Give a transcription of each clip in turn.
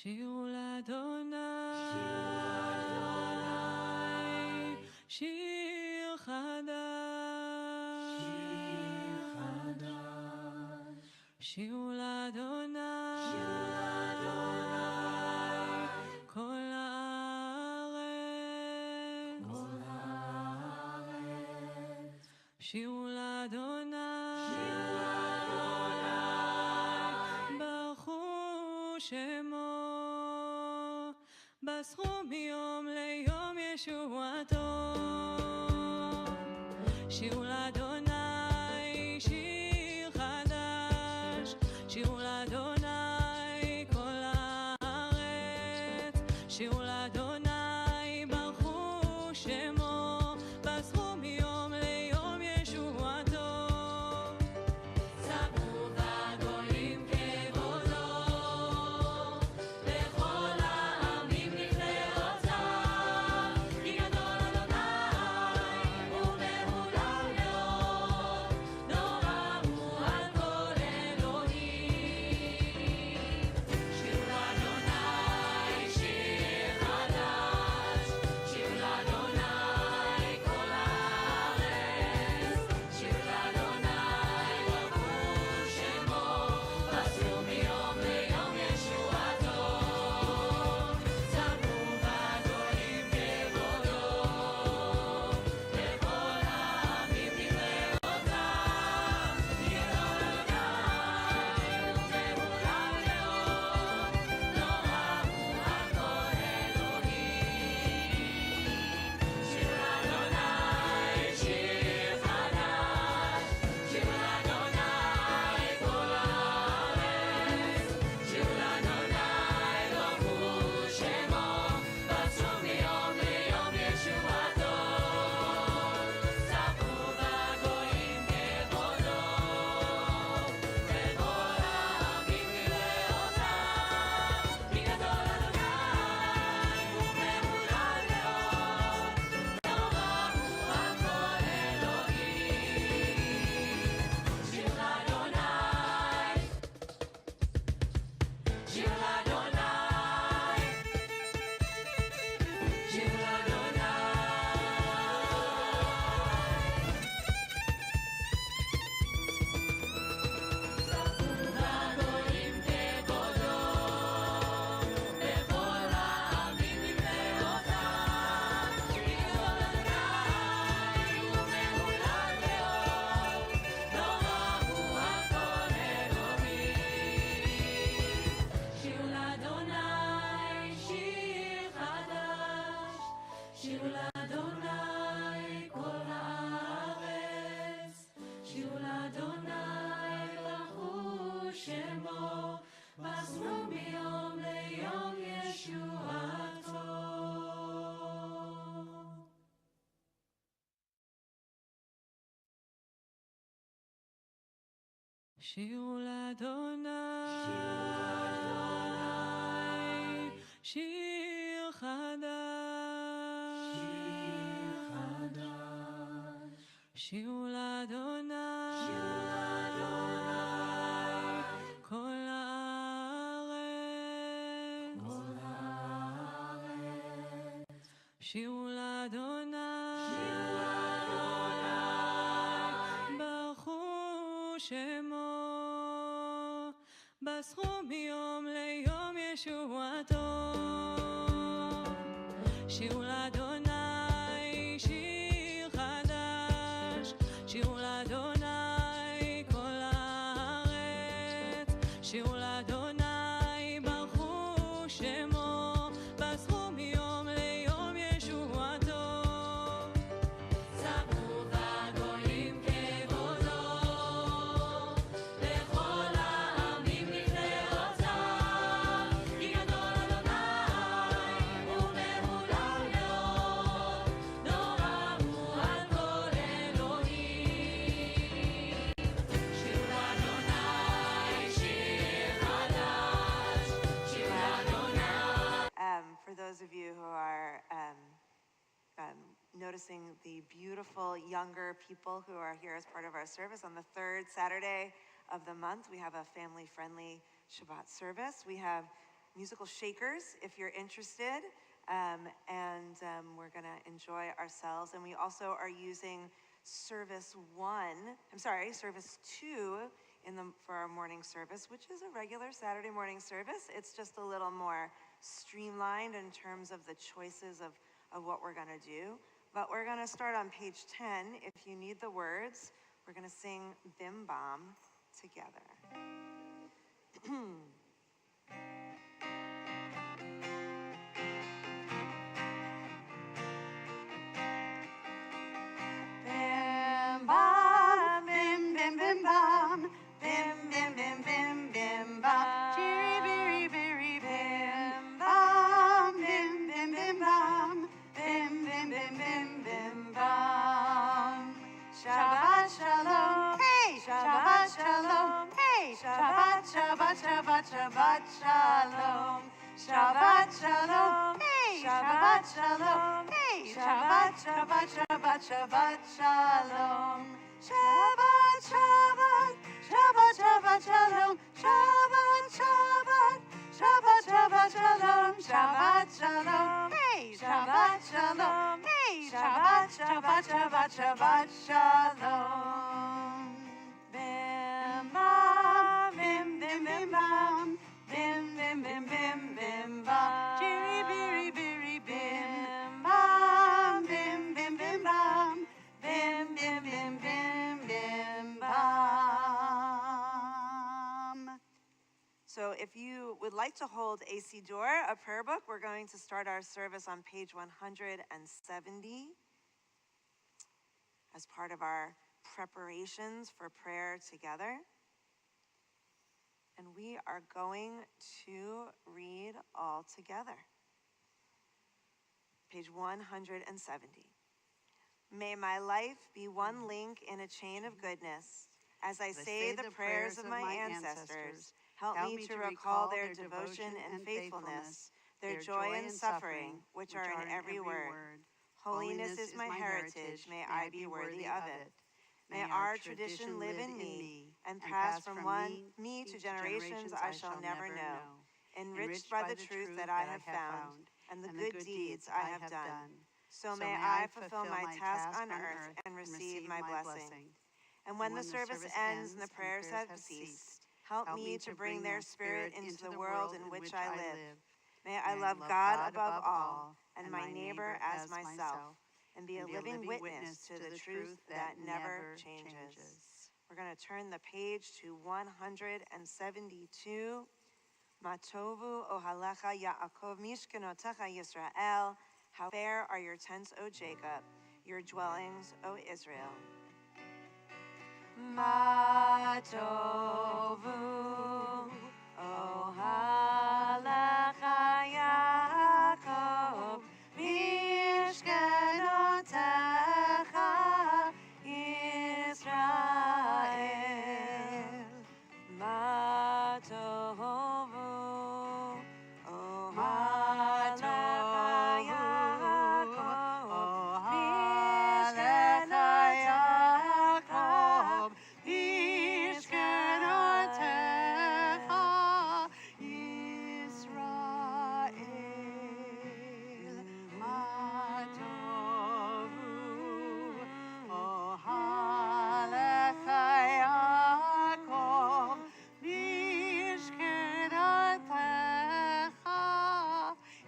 שירו לאדוני, שיר חדש, שירו לאדוני, כל הארץ, שירו לאדוני, ברכו שמו, בסכו מיום ליום ישועתו. שירו לאדוני, שיר חדש, שירו לאדוני כל הארץ, שירו לאדוני, ברכו שמו, בסכו מיום ליום ישועתו. ספרו בגויים כבודו, בכל העמים נפלאותיו, כי גדול אדוני ומהולל מאוד, נורא הוא על כל אלוהים. שירו לאדוני, שיר חדש, שירו לאדוני כל הארץ, שירו לאדוני, ברכו שמו, בסרו מיום ליום ישועתו. ספרו בגויים כבודו, בכל העמים נפלאותיו, כי גדול אדוני ומהולל מאוד, נורא הוא על כל אלוהים. שירו לאדוני, שיר חדש, שירו לאדוני כל הארץ, שירו לאדוני, ברכו שמו, בסרו מיום ליום ישועתו. ספרו בגויים כבודו, בכל העמים נפלאותיו, כי גדול אדוני ומהולל מאוד, נורא הוא על כל אלוהים. שיר לאדוני, שיר לאדוני, שיר לאדוני. ספרו בגויים כבודו, בכל העמים נפלאותיו, כי גדול אדוני ומהולל מאוד, נורא הוא על כל אלוהים. שירו לאדוני, שיר חדש, שירו לאדוני כל הארץ, שירו לאדוני, ברכו שמו, בסרו מיום ליום ישועתו. שירו לאדוני, שיר חדש, שירו לאדוני, כל הארץ, שירו לאדוני, ברכו שמו, בסכו מיום ליום ישועתו. שירו לאדוני, שיר חדש, שירו לאדוני כל הארץ, שירו לאדוני, ברכו שמו, בסכו מיום ליום ישועתו. ספרו בגויים כבודו, בכל העמים נפלאותיו, כי גדול אדוני ומהולל מאוד, נורא הוא על כל אלוהים. שירו לאדוני, שיר חדש, שירו לאדוני. For those of you who are noticing the beautiful younger people who are here as part of our service on the third Saturday of the month, we have a family-friendly Shabbat service. We have musical shakers if you're interested. We're gonna enjoy ourselves. And we also are using service 2 for our morning service, which is a regular Saturday morning service. It's just a little more streamlined in terms of the choices of what we're gonna do. But we're gonna start on page 10. If you need the words, we're gonna sing Bim Bam together. Bim bam, bim bim bim bam, bim bim bim bim bim bam, chiri biri biri bim bam, bim bim bim bam, bim bim bim bim bim bam. Shabbat shalom, hey, Shabbat shalom, hey, Shabbat Shabbat Shabbat Shabbat shalom, Shabbat shalom, hey, Shabbat shalom, hey, Shabbat Shabbat Shabbat Shabbat shalom, Shabbat Shabbat Shabbat Shabbat shalom, Shabbat Shabbat Shabbat Shabbat shalom, Shabbat shalom, hey, Shabbat shalom, hey, Shabbat Shabbat Shabbat Shabbat shalom. Bim bam, bim bim bim bam, bim bim bim bim bim bam, chiri biri biri bim bam, bim bim bim bam, bim bim bim bim bim bam. So if you would like to hold a siddur, a prayer book, we're going to start our service on page 170 as part of our preparations for prayer together. And we are going to read all together. Page 170. May my life be one link in a chain of goodness. As I say the prayers of my ancestors, help me to recall their devotion and faithfulness, their joy and suffering, which are in every word. Holiness is my heritage, may I be worthy of it. May our tradition live in me and pass from me to generations I shall never know, enriched by the truth that I have found and the good deeds I have done. So may I fulfill my task on earth and receive my blessing. And when the service ends and the prayers have ceased, help me to bring their spirit into the world in which I live. May I love God above all and my neighbor as myself, and be a living witness to the truth that never changes. We're going to turn the page to 172. Matovu ohalecha Yaakov mishkenotecha Yisrael. How fair are your tents, O Jacob, your dwellings, O Israel. Matovu ohalecha Yaakov mishkenotecha Yisrael. Matovu ohalecha Yaakov mishkenotecha Yisrael. Matovu ohalecha Yaakov mishkenotecha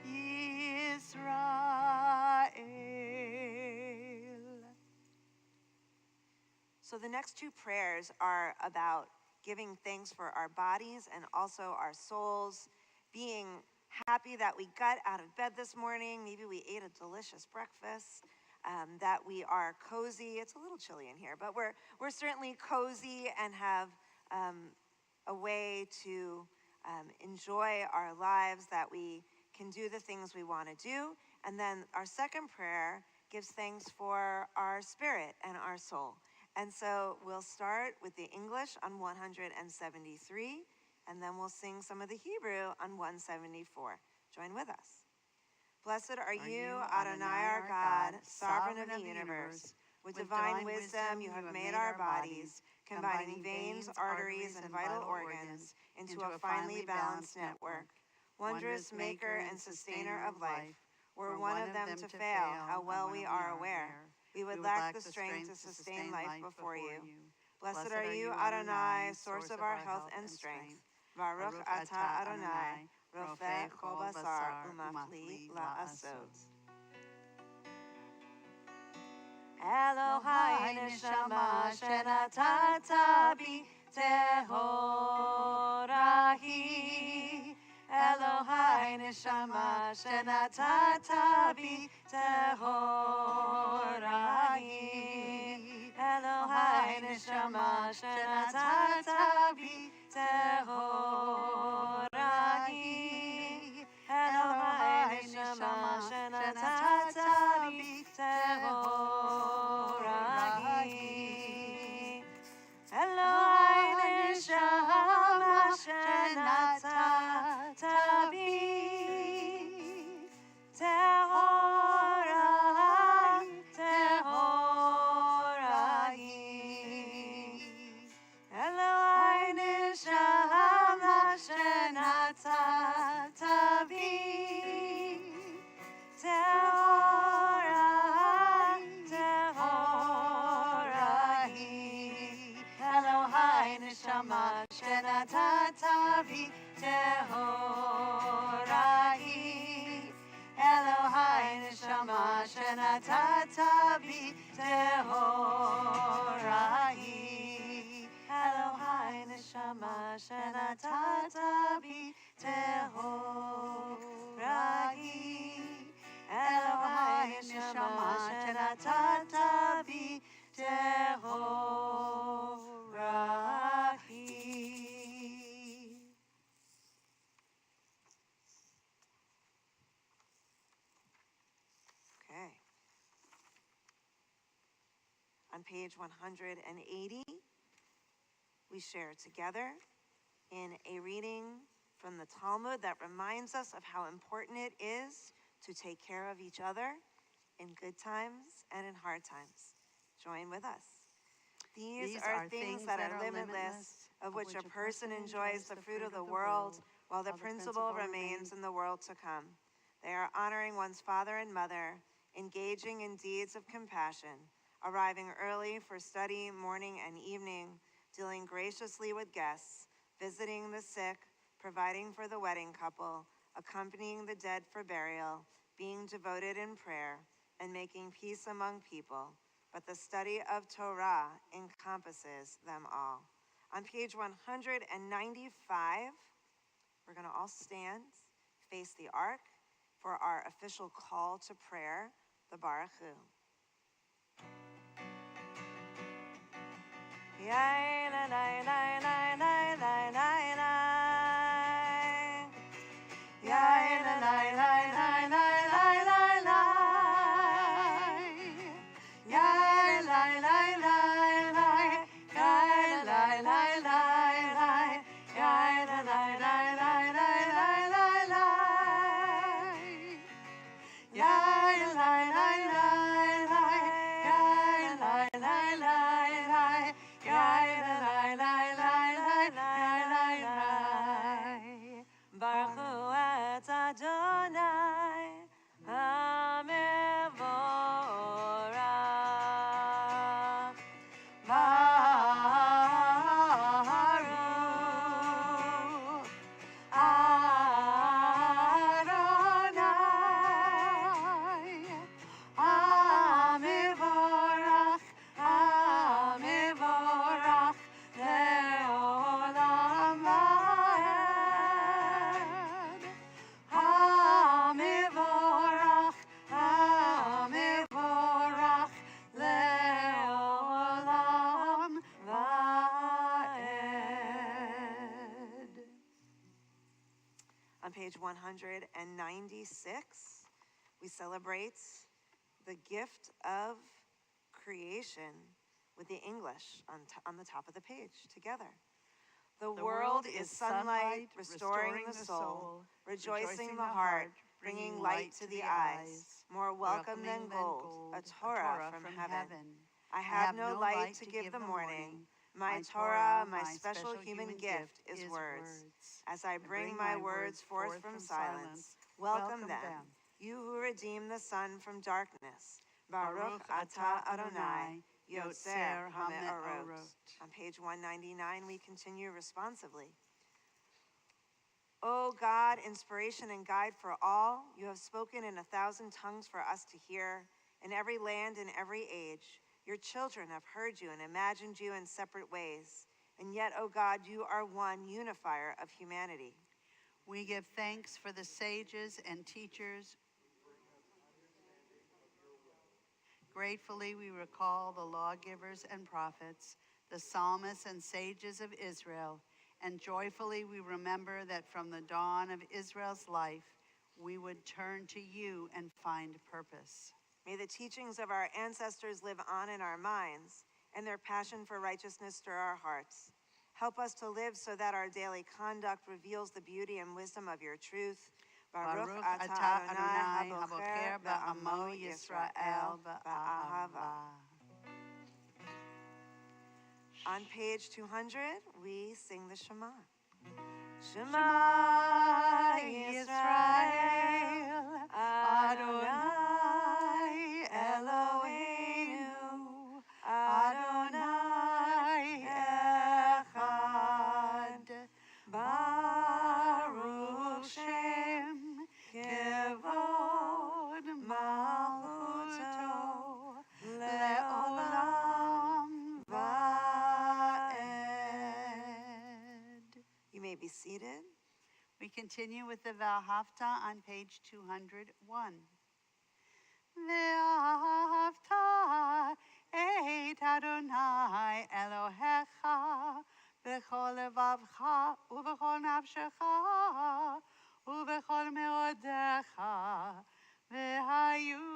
Yisrael. So the next two prayers are about giving thanks for our bodies and also our souls, being happy that we got out of bed this morning. Maybe we ate a delicious breakfast, that we are cozy. It's a little chilly in here, but we're certainly cozy and have a way to enjoy our lives, that we can do the things we want to do. And then our second prayer gives thanks for our spirit and our soul. And so we'll start with the English on 173, and then we'll sing some of the Hebrew on 174. Join with us. Blessed are you, Adonai our God, sovereign of the universe. With divine wisdom you have made our bodies, combining veins, arteries, and vital organs into a finely balanced network. wondrous maker and sustainer of life. Were one of them to fail, how well we are aware, we would lack the strength to sustain life before you. Blessed are you, Adonai, source of our health and strength. Baruch atah Adonai, rofeh kol basar umafli la'asot. Elohai neshama shenatata bi tehorahi. Elohai neshama shenatata bi tehorahi. Elohai neshama shenatata bi tehorahi. Elohai neshama shenatata bi tehorahi. Elohai neshama shenatata bi tehorahi, tehorahi. Elohai neshama shenatata bi tehorahi, tehorahi. Elohai neshama shenatata bi tehorahi. Elohai neshama shenatata bi tehorahi. Elohai neshama shenatata bi tehorahi. Elohai neshama shenatata bi tehorahi. Okay. On page 180, we share together in a reading from the Talmud that reminds us of how important it is to take care of each other in good times and in hard times. Join with us. These are things that are limitless, of which a person enjoys the fruit of the world, while the principle remains in the world to come. They are honoring one's father and mother, engaging in deeds of compassion, arriving early for study morning and evening, dealing graciously with guests, visiting the sick, providing for the wedding couple, accompanying the dead for burial, being devoted in prayer, and making peace among people. But the study of Torah encompasses them all. On page 195, we're going to all stand, face the ark for our official call to prayer, the Baruch Hu. Yai la la la la la la la la. Yai la la la la la la la la. Yai la la la la. Yai la la la la. Yai la la la la la la la la. Yai la la la la. Yai la la la la. Yai la la la la la la la. Baruch Hu et Adonai HaMevorach. Baruch Adonai HaMevorach, HaMevorach le'olam va'ed. HaMevorach, HaMevorach le'olam va'ed. On page 196, we celebrate the gift of creation with the English on the top of the page together. The world is sunlight, restoring the soul, rejoicing the heart, bringing light to the eyes, more welcome than gold, a Torah from heaven. I have no light to give the morning, My Torah, my special human gift, is words. As I bring my words forth from silence, welcome them, you who redeem the sun from darkness. Baruch atah Adonai, Yotzer HaMe'orot. On page 199, we continue responsively. O God, inspiration and guide for all, you have spoken in 1,000 tongues for us to hear, in every land and every age. Your children have heard you and imagined you in separate ways. And yet, O God, you are one unifier of humanity. We give thanks for the sages and teachers. Gratefully, we recall the lawgivers and prophets, the psalmists and sages of Israel, and joyfully we remember that from the dawn of Israel's life, we would turn to you and find purpose. May the teachings of our ancestors live on in our minds, and their passion for righteousness stir our hearts. Help us to live so that our daily conduct reveals the beauty and wisdom of your truth. Baruch atah Adonai habocher ba'amo Yisrael ba'ahava. On page 200, we sing the Shema. Shema Yisrael Adonai Eloheinu Adonai Echad Baruch Shem Kevod Malchuto Le'olam Va'ed. You may be seated. We continue with the V'ahavta on page 201. V'ahavta et Adonai Elohecha b'chol levavcha u'b'chol nafshecha u'b'chol meodecha v'hayu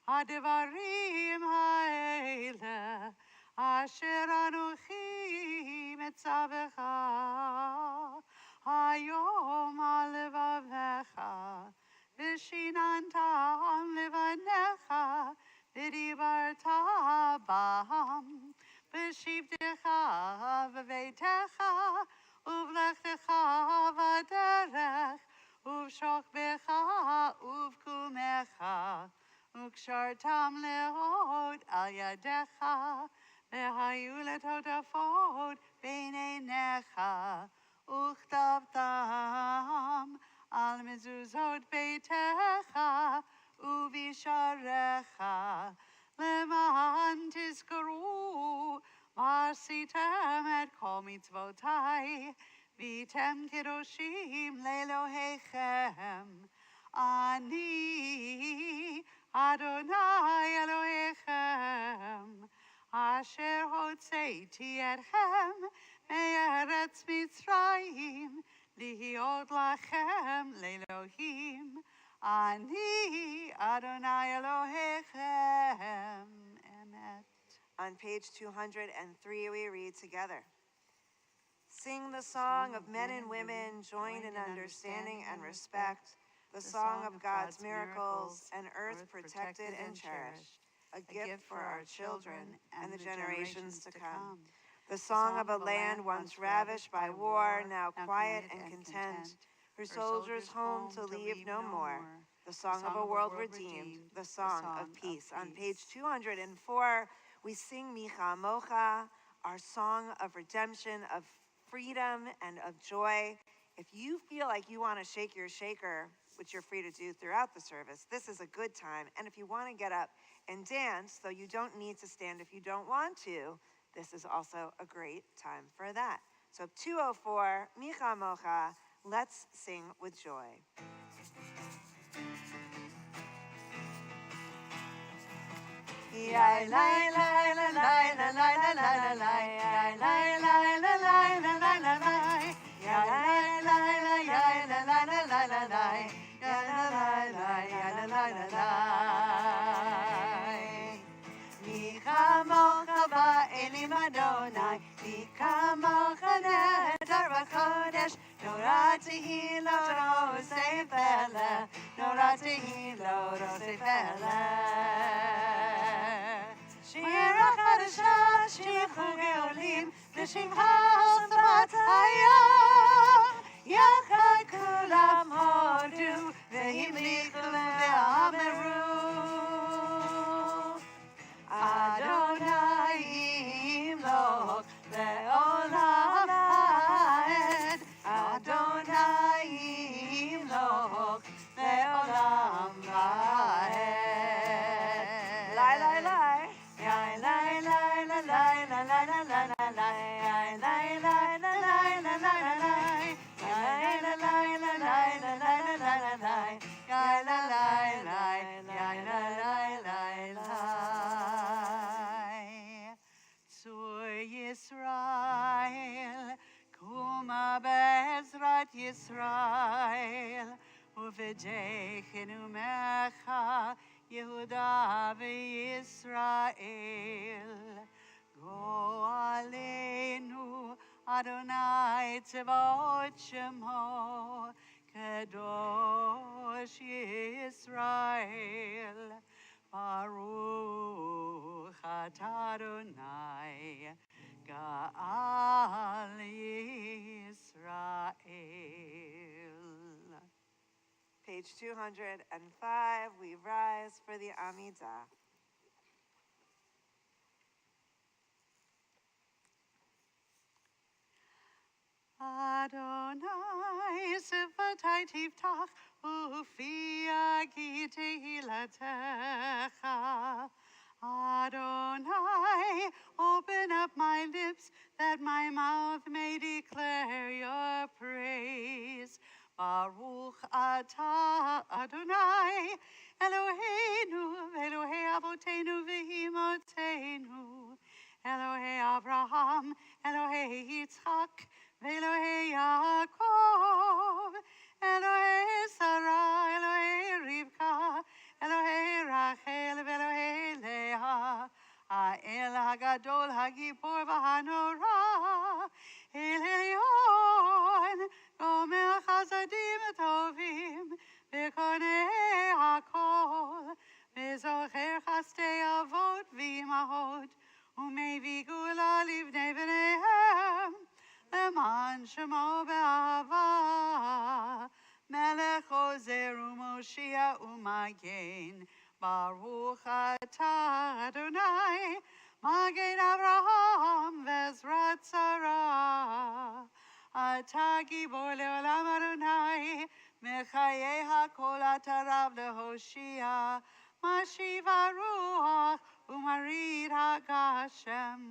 ha'devarim ha'ele asher anuchi metzavecha hayom al levavecha v'shinantam levanecha v'dibarta bam v'shivtecha v'veitecha uv'lechtecha v'derech uv'shokbecha uv'kumecha u'kshartam le'od al yadecha v'hayu letotafot b'neinecha u'chtavtam al mezuzot beitecha u'visharecha leman tizkaru v'asitem et kol mitzvotai v'tem kedoshim le'elohechem ani Adonai Elohechem asher hotzeiti etchem me'eretz Mitzrayim lihiot lachem le'elohim ani Adonai Elohechem emet. On page 203, we read together. Sing the song of men and women joined in understanding and respect, the song of God's miracles, and earth protected and cherished, a gift for our children and the generations to come. The song of a land once ravished by war, now quiet and content, her soldiers home to leave no more. The song of a world redeemed, the song of peace. On page 204, we sing Micha Mocha, our song of redemption, of freedom, and of joy. If you feel like you want to shake your shaker, which you're free to do throughout the service, this is a good time. And if you want to get up and dance, though you don't need to stand if you don't want to, this is also a great time for that. So 204, Micha Mocha, let's sing with joy. Yai lai lai la lai la lai la lai la lai, yai lai lai la lai la lai la lai, yai lai lai la yai la lai la lai la lai, yai la lai lai yai la lai la lai. Micha mocha ba'elim Adonai, micha mocha nedar v'chodesh, nora tehi lo rosei pele, nora tehi lo rosei pele. Shir HaChadashah, shir chugei שמך שפת הים, יחד כולם הודו והמליכו ואמרו, אדוני ימלוך לעולם ועד, אדוני ימלוך לעולם ועד. לי, לי, לי. Yisrael, Kuma Bezrat Yisrael, Uvedechenu Mecha, Yehuda v'Yisrael. Go Aleinu, Adonai Tzevot Shemo, Kadosh Yisrael, Baruch Atah Adonai, Ga'al Yisrael. Page 205, we rise for the Amidah. Adonai Sifatai Tiftach Ufi Agi Tehilatecha. Adonai, open up my lips that my mouth may declare your praise. Baruch atah Adonai, Eloheinu, Elohei Avotenu v'Imotenu, Elohei Abraham, Elohei Yitzchak, Elohei Yaakov, Elohei Sarah, Elohei Rivka, Elohei Rachel, Elohei Leah, Ha'el HaGadol HaGibor v'Hanora, El Elyon, Gomer Chasadim Tovim, V'Konei HaKol, V'Zocher Chastei Avot v'Imahot, U'Mevii Gula Livnei B'neihem, Leman Shemo Be'ahava, Melech Ozer u'Moshia u'Magen, Baruch atah Adonai, Magen Avraham v'Ezrat Sarah. Atah Gibor le'olam Adonai, Mechayei hakol atah Rav le'Hoshia, Mashiv haruach u'marid haGashem,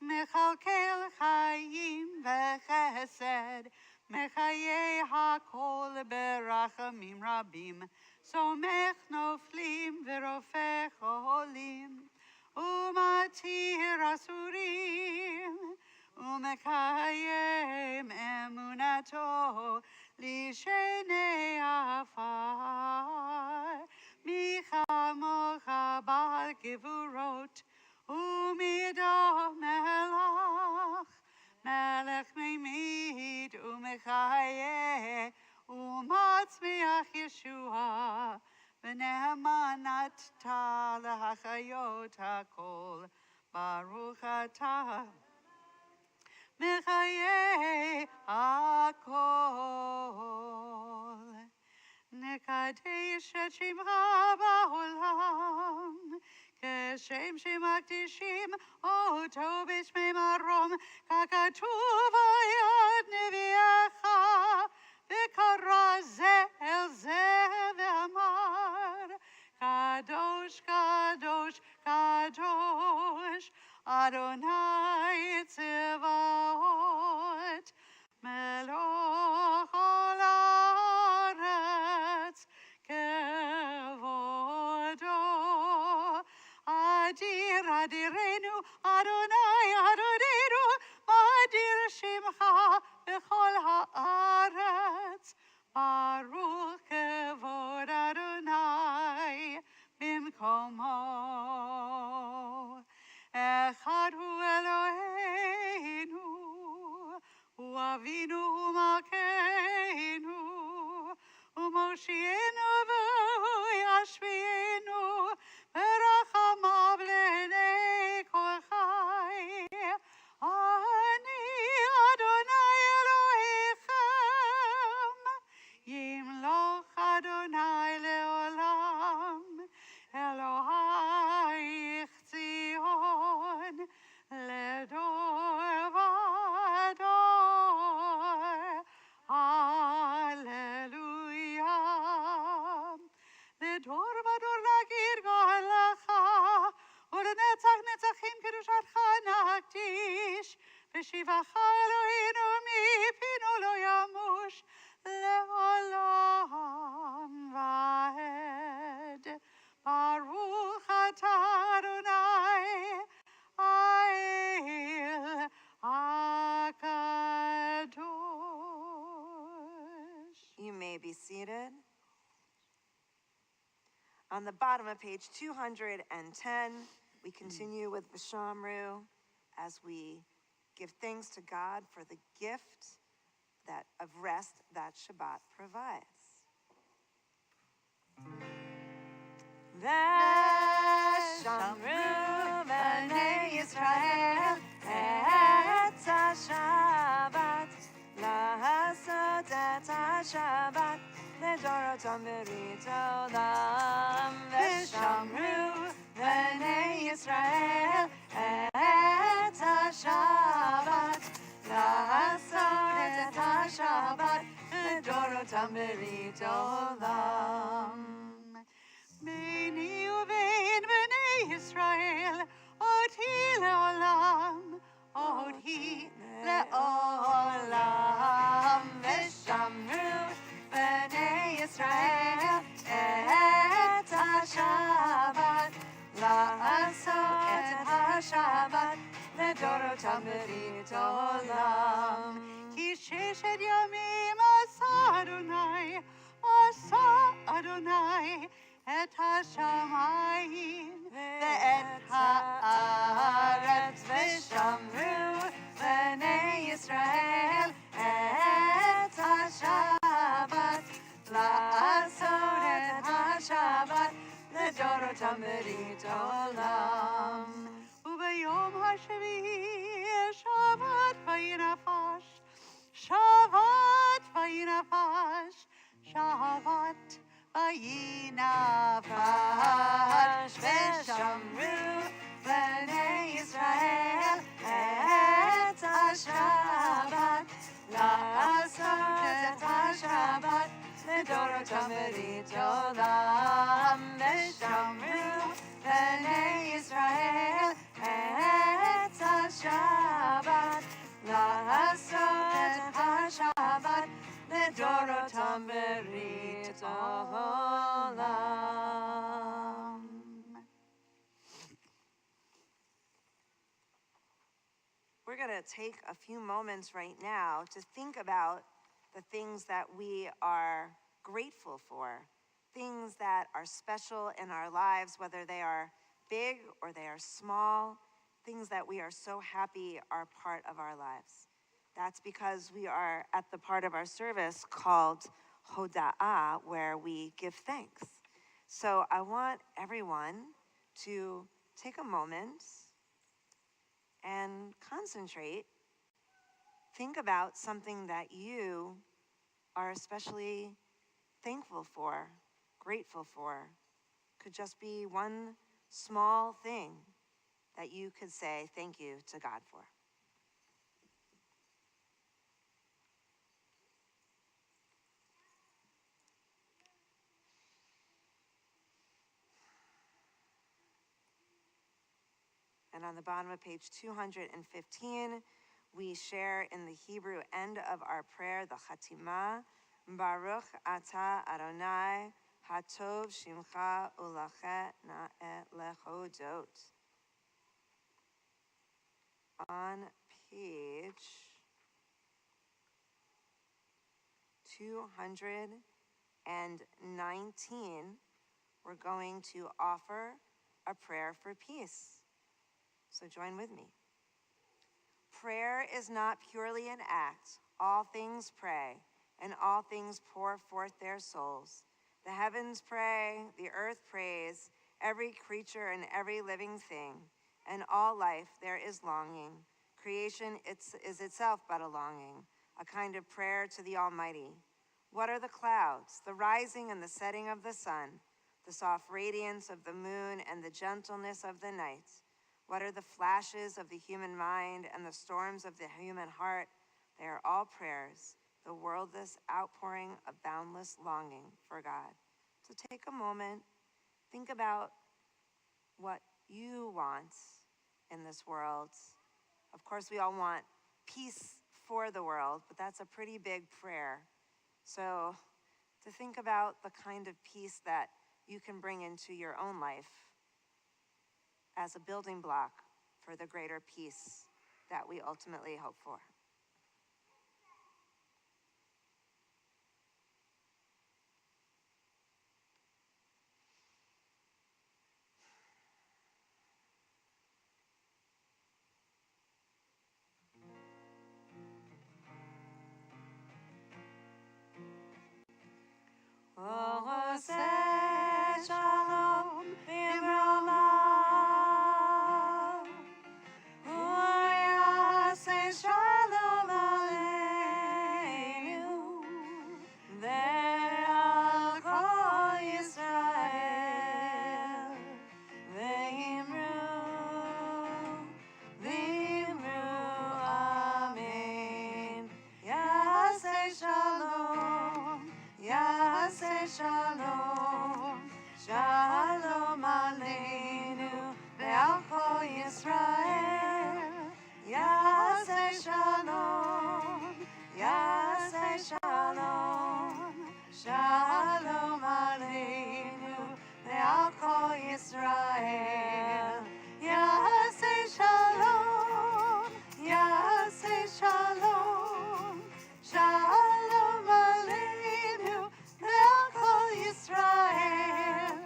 Mechalkel chayim v'chesed, Mechayei hakol berachamim rabim, Somech noflim v'rofech olim, Umatir asurim, Umekayem emunato lishenei afar, Michamocha bal gevurot, Umido melach, Melech meimid umechaye, Umatzmiach Yeshua, V'nehamanat ta lahachayot hakol, Baruch atah Mechaye hakol. Nekadesh et shemcha ba'olam, Keshem shemakdishim oto b'shmei marom, Kakatuv ayad nevi'echa, V'kara ze el ze ve'amar, Kadosh, Kadosh, Kadosh, Adonai Tzevaot, Meloch ol haaretz, Kevodo, Adir Adirenu, Adonai Adonenu, Adir Shemcha b'chol haaretz, Baruch kevod Adonai bimkomo. Echad hu Shivach Eloheinu mipinu lo yamush le'olam va'ed. Baruch atah Adonai Ha'el HaKadosh. You may be seated. On the bottom of page 210, we continue with V'shamru as we give thanks to God for the gift of rest that Shabbat provides. V'shamru b'nei Yisrael et HaShabbat לעשות את השבת לדורותם ברית עולם ושמרו בני ישראל את השבת לעשות את השבת לדורותם ברית עולם. ביני ובין בני ישראל אותי לעולם, אותי לעולם. ושמרו בני ישראל את השבת לעשות את השבת לדורותם ברית עולם. כי ששת ימים עשה אדוני את השמיים ואת הארץ. ושמרו בני ישראל את השבת לעשות את השבת לדורותם ברית עולם. וביום השביעי שבת וינפש, שבת וינפש, שבת וינפש. ושמרו בני ישראל את השבת לעשות את השבת לדורותם ברית עולם. ושמרו בני ישראל את השבת לעשות את השבת לדורותם ברית עולם. We're going to take a few moments right now to think about the things that we are grateful for, things that are special in our lives, whether they are big or they are small, things that we are so happy are part of our lives. That's because we are at the part of our service called Hoda'ah, where we give thanks. So I want everyone to take a moment and concentrate. Think about something that you are especially thankful for, grateful for. Could just be one small thing that you could say thank you to God for. And on the bottom of page 215, we share in the Hebrew end of our prayer, the Chatimah, Baruch Atah Adonai, Hatov Shimcha Ulachet Na'eh Lechodot. On page 219, we're going to offer a prayer for peace. So join with me. Prayer is not purely an act. All things pray, and all things pour forth their souls. The heavens pray, the earth prays, every creature and every living thing, and all life there is longing. Creation is itself but a longing, a kind of prayer to the Almighty. What are the clouds, the rising and the setting of the sun, the soft radiance of the moon and the gentleness of the night? What are the flashes of the human mind and the storms of the human heart? They are all prayers, the worldless outpouring of boundless longing for God. So take a moment, think about what you want in this world. Of course, we all want peace for the world, but that's a pretty big prayer. So to think about the kind of peace that you can bring into your own life as a building block for the greater peace that we ultimately hope for. Oh, say shalom, Bimrama. Oh, say shalom aleinu. Ve'al kol Yisrael. V'imru, amen. Yaseh shalom. Yaseh shalom, shalom aleinu, ve'al kol Yisrael. Yaseh shalom, Yaseh shalom, shalom aleinu, ve'al kol Yisrael. Yaseh shalom, Yaseh shalom, shalom aleinu, ve'al kol Yisrael.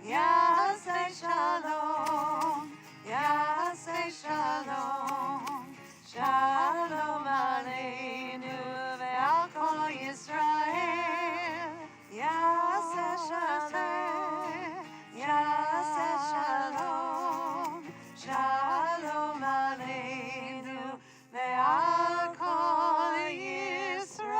Yaseh shalom, Yaseh shalom, shalom aleinu, ve'al kol Yisrael. Yaseh shalom, Yaseh shalom, shalom aleinu, ve'al kol Yisrael.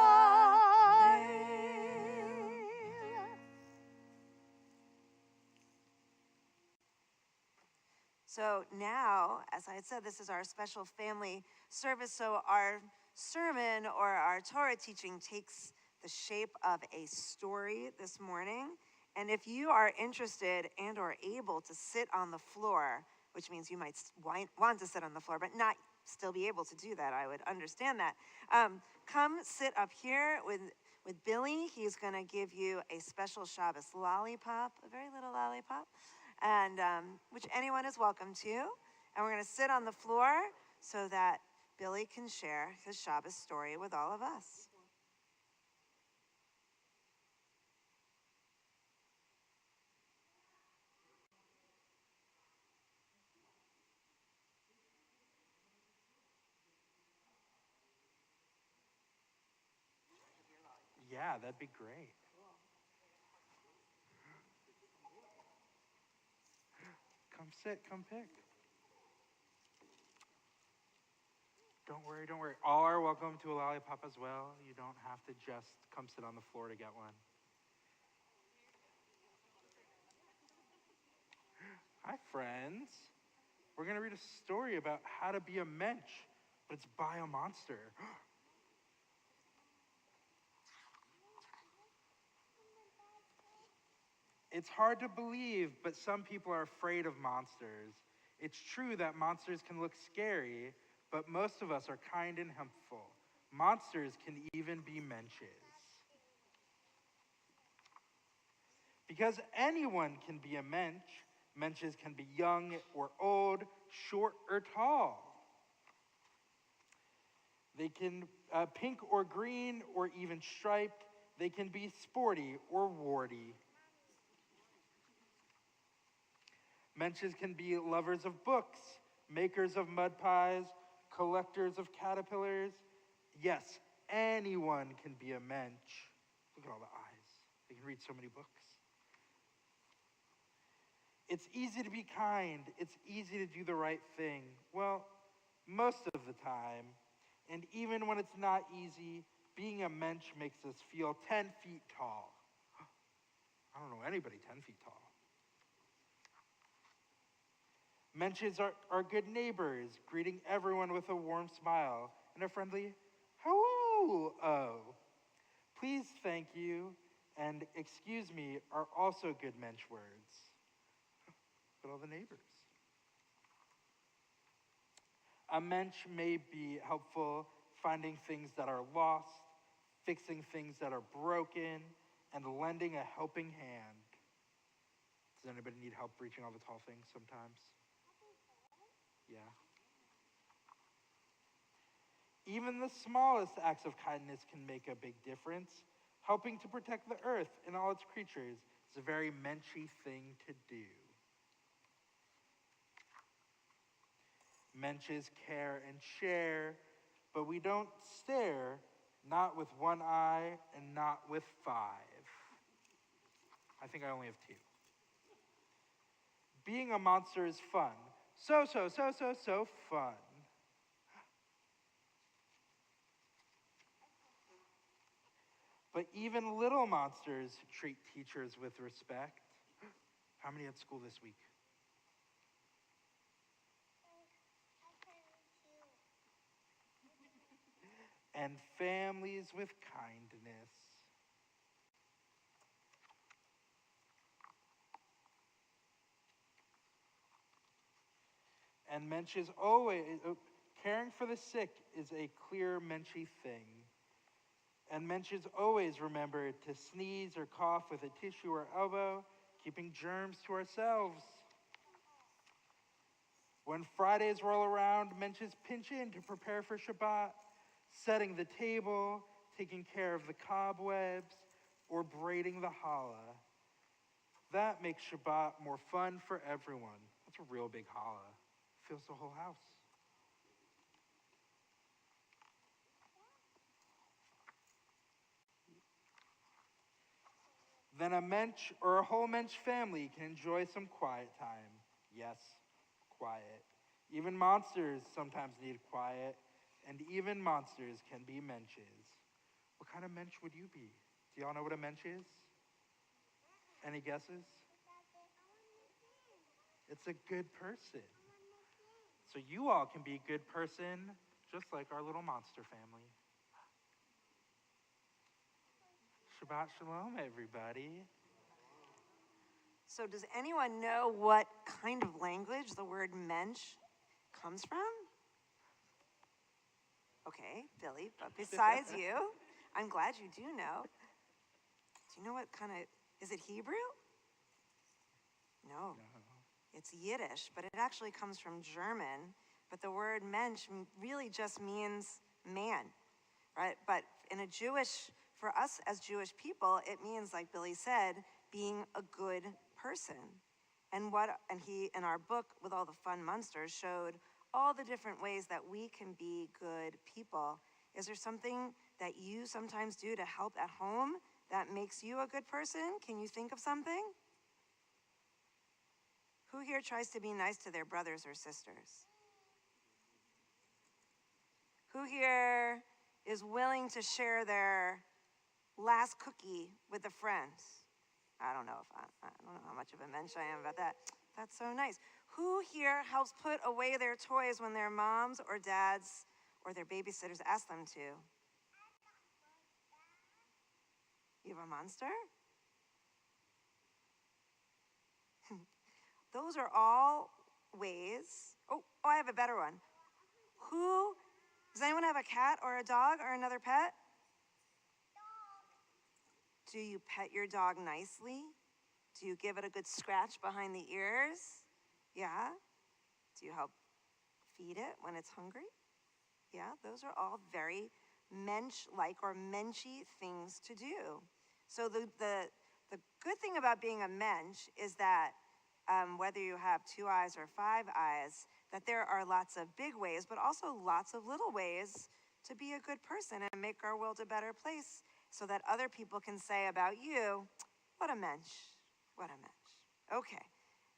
So now, as I had said, this is our special family service. So our sermon or our Torah teaching takes the shape of a story this morning. And if you are interested and or able to sit on the floor, which means you might want to sit on the floor, but not still be able to do that, I would understand that. Come sit up here with Billy. He's going to give you a special Shabbos lollipop, a very little lollipop, and which anyone is welcome to. And we're going to sit on the floor so that Billy can share his Shabbos story with all of us. Yeah, that'd be great. Come sit, come pick. Don't worry, don't worry. All are welcome to a lollipop as well. You don't have to just come sit on the floor to get one. Hi, friends. We're going to read a story about how to be a mensch, but it's by a monster. It's hard to believe, but some people are afraid of monsters. It's true that monsters can look scary, but most of us are kind and helpful. Monsters can even be mensches. Because anyone can be a mensch. Mensches can be young or old, short or tall. They can pink or green or even striped. They can be sporty or warty. Mensches can be lovers of books, makers of mud pies, collectors of caterpillars. Yes, anyone can be a mensch. Look at all the eyes. They can read so many books. It's easy to be kind. It's easy to do the right thing. Well, most of the time. And even when it's not easy, being a mensch makes us feel 10 feet tall. I don't know anybody 10 feet tall. Mensches are good neighbors, greeting everyone with a warm smile and a friendly, hello. Please, thank you, and excuse me are also good mensch words. But all the neighbors. A mensch may be helpful finding things that are lost, fixing things that are broken, and lending a helping hand. Does anybody need help reaching all the tall things sometimes? Yeah. Even the smallest acts of kindness can make a big difference. Helping to protect the earth and all its creatures is a very menschy thing to do. Menches care and share, but we don't stare, not with one eye and not with five. I think I only have two. Being a monster is fun. So fun. But even little monsters treat teachers with respect. How many at school this week? And families with kindness. And menches always, caring for the sick is a clear menschy thing. And mentions always remember to sneeze or cough with a tissue or elbow, keeping germs to ourselves. When Fridays roll around, mentions pinch in to prepare for Shabbat, setting the table, taking care of the cobwebs, or braiding the challah. That makes Shabbat more fun for everyone. That's a real big challah. Fills the whole house. Then a mensch or a whole mensch family can enjoy some quiet time. Yes, quiet. Even monsters sometimes need quiet, and even monsters can be menches. What kind of mensch would you be? Do y'all know what a mensch is? Any guesses? It's a good person. So you all can be a good person, just like our little monster family. Shabbat Shalom, everybody. So does anyone know what kind of language the word mensch comes from? Okay, Billy, but besides you, I'm glad you do know. Do you know what kind of, is it Hebrew? No. It's Yiddish, but it actually comes from German. But the word mensch really just means man, right? But for us as Jewish people, it means, like Billy said, being a good person. And he, in our book with all the fun monsters, showed all the different ways that we can be good people. Is there something that you sometimes do to help at home that makes you a good person? Can you think of something? Who here tries to be nice to their brothers or sisters? Who here is willing to share their last cookie with a friend? I don't know how much of a mensch I am about that. That's so nice. Who here helps put away their toys when their moms or dads or their babysitters ask them to? You have a monster? Those are all ways. Oh, I have a better one. Does anyone have a cat or a dog or another pet? Do you pet your dog nicely? Do you give it a good scratch behind the ears? Yeah? Do you help feed it when it's hungry? Yeah, those are all very mensch-like or menschy things to do. So the good thing about being a mensch is that whether you have 2 eyes or 5 eyes, that there are lots of big ways, but also lots of little ways to be a good person and make our world a better place so that other people can say about you, what a mensch, what a mensch. Okay,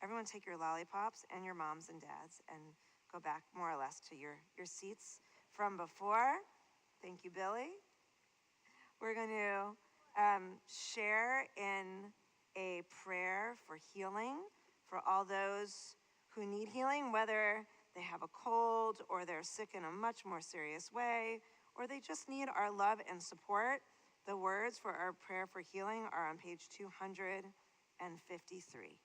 everyone take your lollipops and your moms and dads and go back more or less to your seats from before. Thank you, Billy. We're going to share in a prayer for healing for all those who need healing, whether they have a cold or they're sick in a much more serious way, or they just need our love and support. The words for our prayer for healing are on page 253.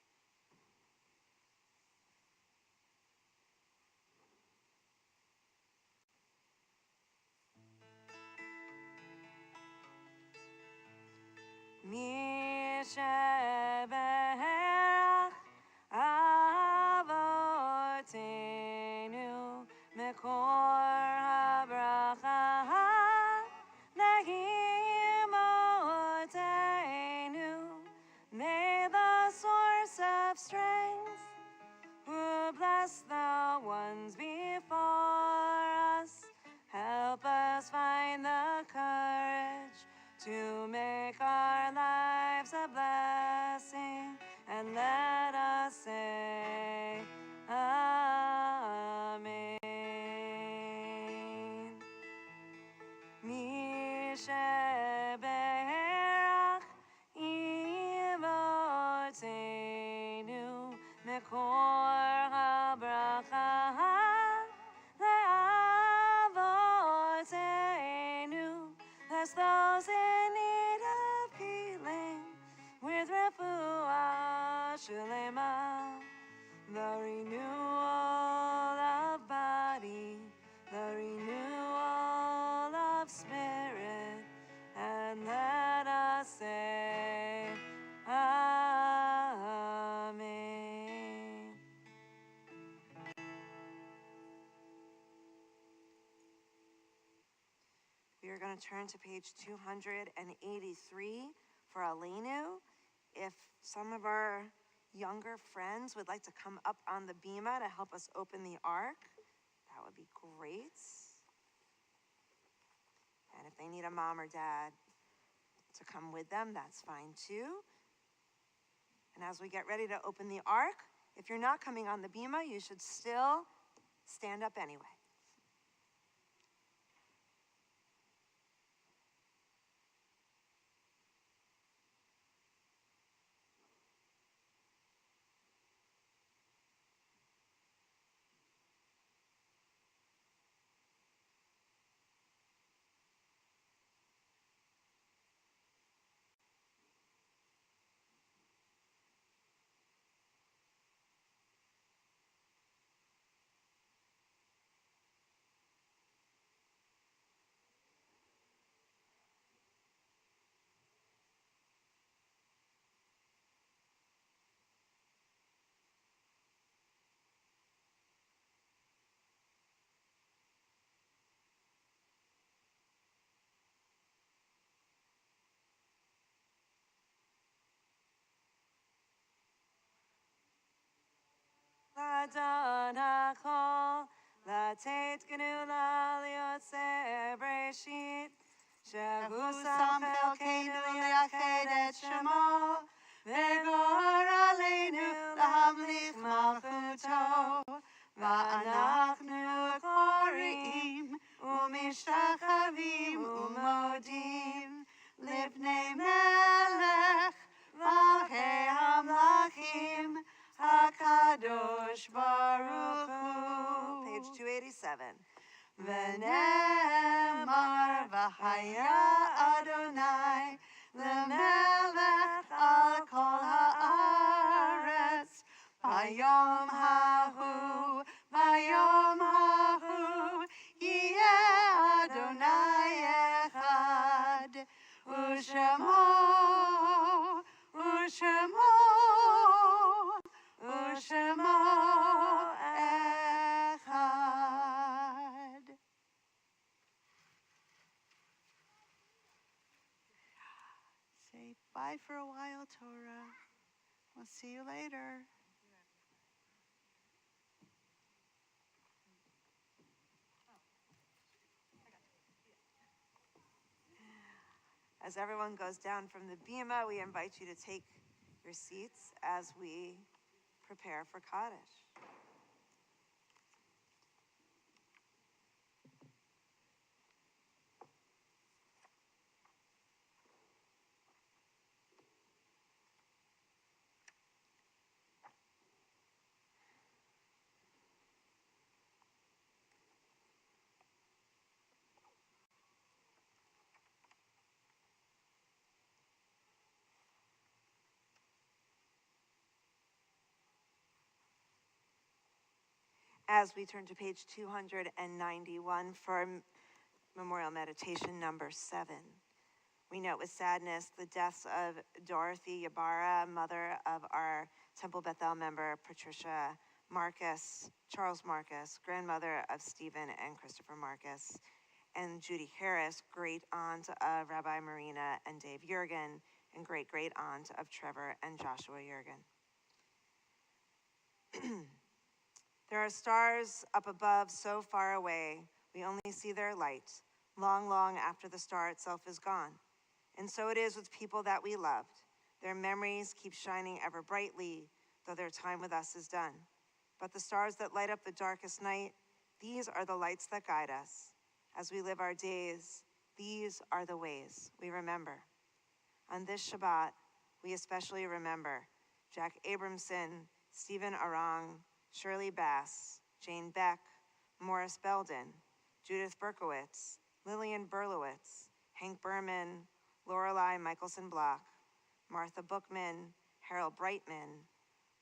Mi sheberach Avotenu Mekor habracha Lehimotenu. May the source of strength, who bless the ones before us, help us find the courage to make our lives a blessing, and let us say Amen. Mi sheberach Imotenu Mekor habracha Le'avotenu. Bless those in need of healing with refuah shlema, the renewal of body, the renewal of spirit, and let us say Amen. We are going to turn to page 283 for Aleinu. If some of our younger friends would like to come up on the bima to help us open the ark, that would be great. And if they need a mom or dad to come with them, that's fine too. And as we get ready to open the ark, if you're not coming on the bima, you should still stand up anyway. Ladon hakol, latet genula liotzer breshit, Shavusam chelkeinu liached et shemo, vegor aleinu lahamlich malchuto, va'anachnu korim umishtachavim umodim livnei melech malchei hamlachim hakadosh baruch hu. Page 287. V'nemar v'haya Adonai l'melech al kol haaretz v'yom hahu yeh Adonai echad u'shemo echad. Say bye for a while, Torah. We'll see you later. As everyone goes down from the bima, we invite you to take your seats as we prepare for Kaddish. As we turn to page 291 for memorial meditation number 7. We note with sadness the deaths of Dorothy Ybarra, mother of our Temple Beth-El member Patricia Marcus, Charles Marcus, grandmother of Stephen and Christopher Marcus, and Judy Harris, great aunt of Rabbi Marina and Dave Jurgen, and great aunt of Trevor and Joshua Jurgen. There are stars up above so far away, we only see their light, long, long after the star itself is gone. And so it is with people that we loved. Their memories keep shining ever brightly, though their time with us is done. But the stars that light up the darkest night, these are the lights that guide us. As we live our days, these are the ways we remember. On this Shabbat, we especially remember Jack Abramson, Stephen Arang, Shirley Bass, Jane Beck, Morris Belden, Judith Berkowitz, Lillian Berlowitz, Hank Berman, Lorelei Michelson Block, Martha Bookman, Harold Brightman,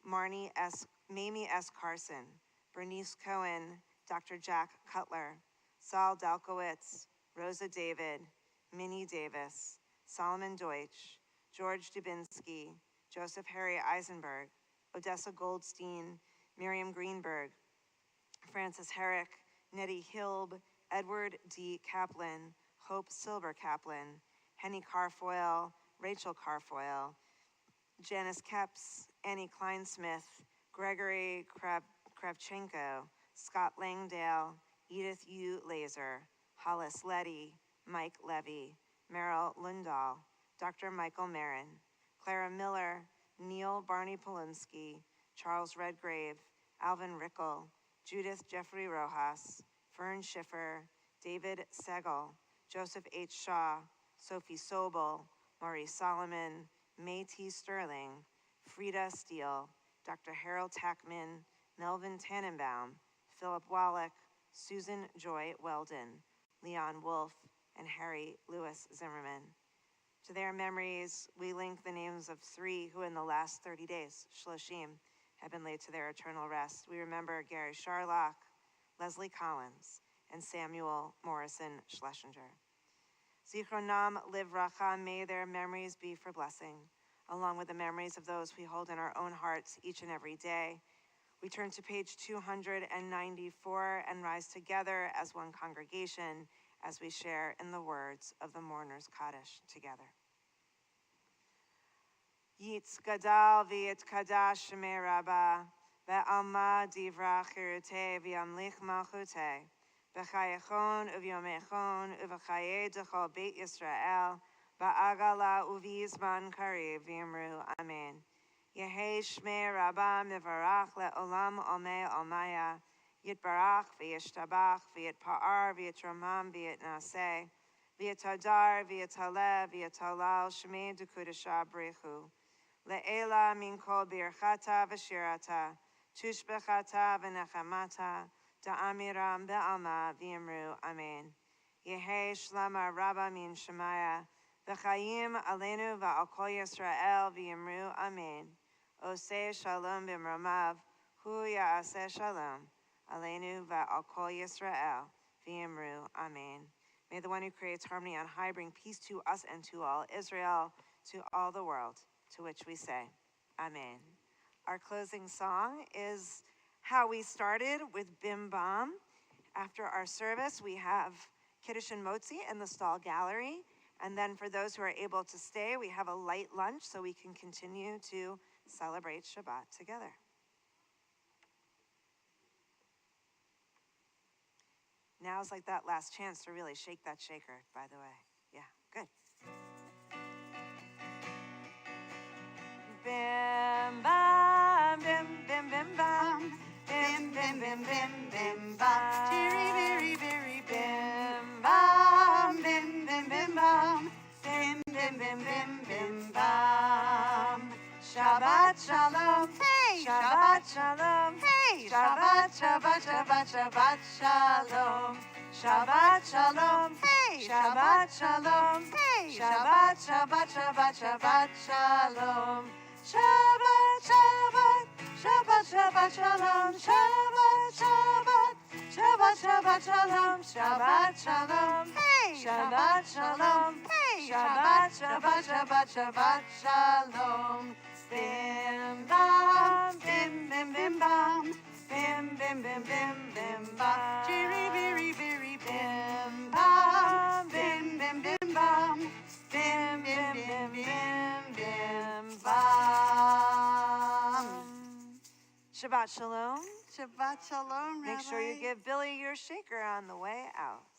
Mamie S. Carson, Bernice Cohen, Dr. Jack Cutler, Saul Dalkowitz, Rosa David, Minnie Davis, Solomon Deutsch, George Dubinsky, Joseph Harry Eisenberg, Odessa Goldstein, Miriam Greenberg, Francis Herrick, Nettie Hilb, Edward D. Kaplan, Hope Silver Kaplan, Henny Carfoyle, Rachel Carfoyle, Janice Kepps, Annie Kleinsmith, Gregory Kravchenko, Scott Langdale, Edith U. Laser, Hollis Letty, Mike Levy, Merrill Lundahl, Dr. Michael Marin, Clara Miller, Neil Barney Polinsky, Charles Redgrave, Alvin Rickel, Judith Jeffrey Rojas, Fern Schiffer, David Segal, Joseph H. Shaw, Sophie Sobel, Maurice Solomon, May T. Sterling, Frida Steele, Dr. Harold Tackman, Melvin Tannenbaum, Philip Wallach, Susan Joy Weldon, Leon Wolfe, and Harry Lewis Zimmerman. To their memories, we link the names of 3 who in the last 30 days, Shloshim, have been laid to their eternal rest. We remember Gary Sharlock, Leslie Collins, and Samuel Morrison Schlesinger. Zichronam livracha, may their memories be for blessing, along with the memories of those we hold in our own hearts each and every day. We turn to page 294 and rise together as one congregation as we share in the words of the mourner's Kaddish together. Yitz gadal v'yit kadash shemei rabba, ve'alma divra chirute v'yamlich malchute, v'chayechon uvyomechon uv'chaye dechol beit Yisrael, ba'agala uv'yizman karev v'yamru amen. Yehei shmei rabba mivarach le'olam olmei olmaya, yitbarach v'yishtabach v'yitpa'ar v'yitromam v'yitnaseh, v'yitadar v'yitaleh v'yitalal shmei dekudasha brechu. Le'ela min kol birchata v'shirata, tushbechata v'nechamata, da'amiram be'alma v'yimru amen. Yehei shlama rabba min shemaya, v'chayim aleinu v'al kol Yisrael v'yimru amen. Oseh shalom b'mromav, hu ya'aseh shalom, aleinu v'al kol Yisrael v'yimru amen. May the one who creates harmony on high bring peace to us and to all Israel, to all the world, to which we say, amen. Our closing song is How We Started with Bim Bam. After our service, we have Kiddush and Motzi in the stall gallery. And then for those who are able to stay, we have a light lunch so we can continue to celebrate Shabbat together. Now's like that last chance to really shake that shaker, by the way. Yeah, good. Bim bam, bim bim bim bam, bim bim bim bim bim bam, Cheery, very, very bim bam, bim bim bim bam, bim, bim, bim, bim, bim, bam. Shabbat shalom, Hey, Shabbat shalom, Hey, Shabbat Shabbat Shabbat Shabbat shalom, Shabbat shalom, Hey, Shabbat shalom, Hey, Shabbat Shabbat Shabbat Shabbat shalom, Shabbat Shabbat Shabbat Shabbat shalom, Shabbat Shabbat Shabbat Shabbat shalom, Shabbat shalom, Hey, Shabbat shalom, Hey, Shabbat, Shabbat, Shabbat, Shabbat, Shalom. Bim bam, bim bim bim bam, bim bim bim bim bim bam. Chiri biri biri bim bam, bim bim bim bam, bim bim bim bim bim bam. Shabbat shalom. Shabbat shalom, Rabbi. Make sure you give Billy your shaker on the way out.